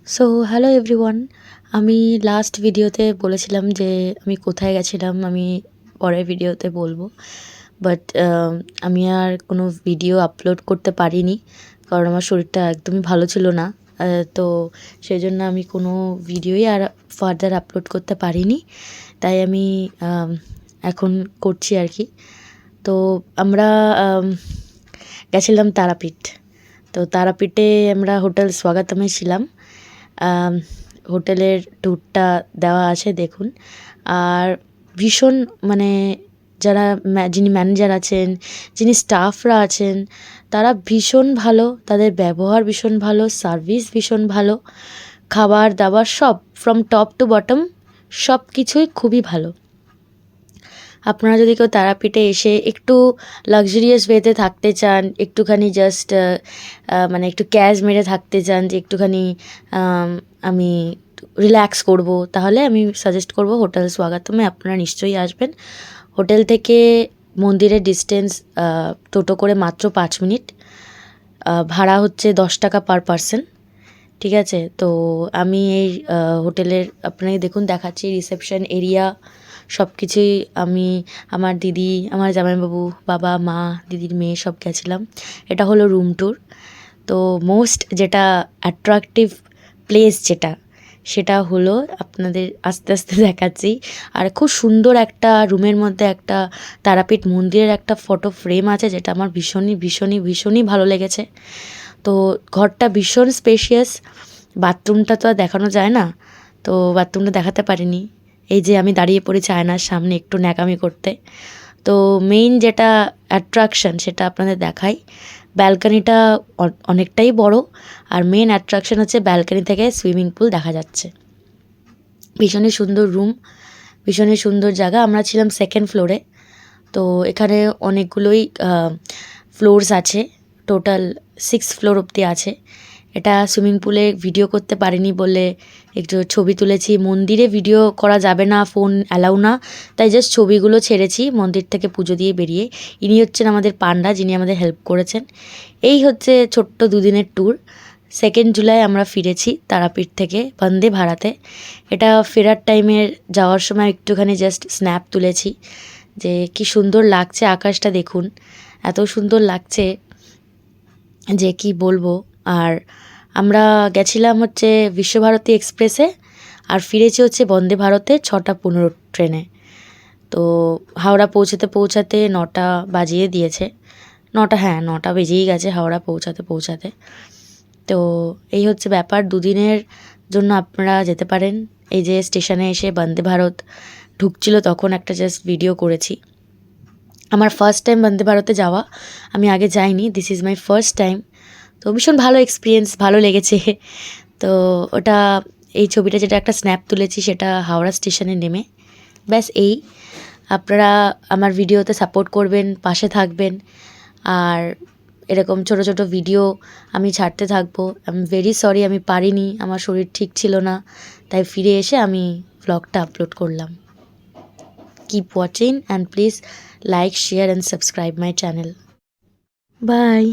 So hello everyone. আমি last ভিডিওতে বলেছিলাম যে আমি কোথায় গেছিলাম আমি পরের ভিডিওতে বলবো। বাট আমি আর কোনো ভিডিও আপলোড করতে পারিনি, কারণ আমার শরীরটা একদমই ভালো ছিল না। তো সেই জন্য আমি কোনো ভিডিওই আর ফার্দার আপলোড করতে পারিনি, তাই আমি এখন করছি আর কি। তো আমরা গেছিলাম তারাপীঠ। তো তারাপীঠে আমরা হোটেল স্বাগতমে ছিলাম। হোটেলের ট্যুরটা দেওয়া আছে দেখুন। আর ভীষণ মানে যারা যিনি ম্যানেজার আছেন, যিনি স্টাফরা আছেন, তারা ভীষণ ভালো, তাদের ব্যবহার ভীষণ ভালো, সার্ভিস ভীষণ ভালো, খাবার দাবার সব ফ্রম টপ টু বটম সব কিছুই খুবই ভালো। আপনারা যদি কেউ তারাপীঠে এসে একটু লাক্সারিয়াস ওয়েতে থাকতে চান, একটুখানি জাস্ট মানে একটু ক্যাশ মেরে থাকতে চান যে একটুখানি আমি রিল্যাক্স করব, তাহলে আমি সাজেস্ট করব হোটেল স্বাগতমে আপনারা নিশ্চয়ই আসবেন। হোটেল থেকে মন্দিরের ডিস্টেন্স টোটো করে মাত্র 5 মিনিট। ভাড়া হচ্ছে 10 টাকা পার পারসন। ঠিক আছে, তো আমি এই হোটেলের আপনাকে দেখুন দেখাচ্ছি রিসেপশন এরিয়া সব কিছুই। আমি, আমার দিদি, আমার জামাইবাবু, বাবা, মা, দিদির মেয়ে সব গেছিলাম। এটা হলো রুম ট্যুর। তো মোস্ট যেটা অ্যাট্রাকটিভ প্লেস সেটা হলো আপনাদের আস্তে আস্তে দেখাচ্ছি। আর খুব সুন্দর একটা রুমের মধ্যে একটা তারাপীঠ মন্দিরের একটা ফটো ফ্রেম আছে, যেটা আমার ভীষণই ভীষণই ভীষণই ভালো লেগেছে। তো ঘরটা ভীষণ স্পেশিয়াস। বাথরুমটা তো আর দেখানো যায় না, তো বাথরুমটা দেখাতে পারিনি। এই যে আমি দাঁড়িয়ে পড়েছি আয়নার সামনে একটু ন্যাকামি করতে। তো মেইন যেটা অ্যাট্রাকশন সেটা আপনাদের দেখাই। ব্যালকানিটা অনেকটাই বড়, আর মেন অ্যাট্রাকশন হচ্ছে ব্যালকানি থেকে সুইমিং পুল দেখা যাচ্ছে। ভীষণই সুন্দর রুম, ভীষণই সুন্দর জায়গা। আমরা ছিলাম সেকেন্ড ফ্লোরে। তো এখানে অনেকগুলোই ফ্লোরস আছে, টোটাল 6 ফ্লোর অবধি আছে। এটা সুইমিং পুলে ভিডিও করতে পারিনি বলে একটু ছবি তুলেছি। মন্দিরে ভিডিও করা যাবে না, ফোন অ্যালাউ না, তাই জাস্ট ছবিগুলো ছেড়েছি মন্দির থেকে পুজো দিয়ে বেরিয়ে। ইনি হচ্ছেন আমাদের পান্ডা, যিনি আমাদের হেল্প করেছেন। এই হচ্ছে ছোট্ট দুদিনের ট্যুর। 2 জুলাই আমরা ফিরেছি তারাপীঠ থেকে বন্দে ভারতে। এটা ফেরার টাইমের যাওয়ার সময় একটুখানি জাস্ট স্ন্যাপ তুলেছি যে কি সুন্দর লাগছে, আকাশটা দেখুন, এত সুন্দর লাগছে যে কি বলবো। আর আমরা গেছিলাম হচ্ছে বিশ্বভারতী এক্সপ্রেসে, আর ফিরেছি হচ্ছে বন্দে ভারতে 6:15 ট্রেনে। তো হাওড়া পৌঁছাতে পৌঁছাতে 9টা বাজিয়ে দিয়েছে। 9টা, হ্যাঁ 9টা বেজেই গেছে হাওড়া পৌঁছাতে পৌঁছাতে। তো এই হচ্ছে ব্যাপার। দুদিনের জন্য আপনারা যেতে পারেন। এই যে স্টেশনে এসে বন্দে ভারত ঢুকছিল তখন একটা জাস্ট ভিডিও করেছি। আমার ফার্স্ট টাইম বন্দে ভারতে যাওয়া, আমি আগে যাইনি, this is my first time. তো ভীষণ ভালো এক্সপিরিয়েন্স, ভালো লেগেছে। তো ওটা, এই ছবিটা যেটা একটা স্ন্যাপ তুলেছি সেটা হাওড়া স্টেশনে নেমে। ব্যাস এই, আপনারা আমার ভিডিওতে সাপোর্ট করবেন, পাশে থাকবেন, আর এরকম ছোট ছোট ভিডিও আমি ছাড়তে থাকবো। আই এম ভেরি সরি আমি পারিনি, আমার শরীর ঠিক ছিল না, তাই ফিরে এসে আমি ভ্লগটা আপলোড করলাম। Keep watching and please like, share and subscribe my channel. By.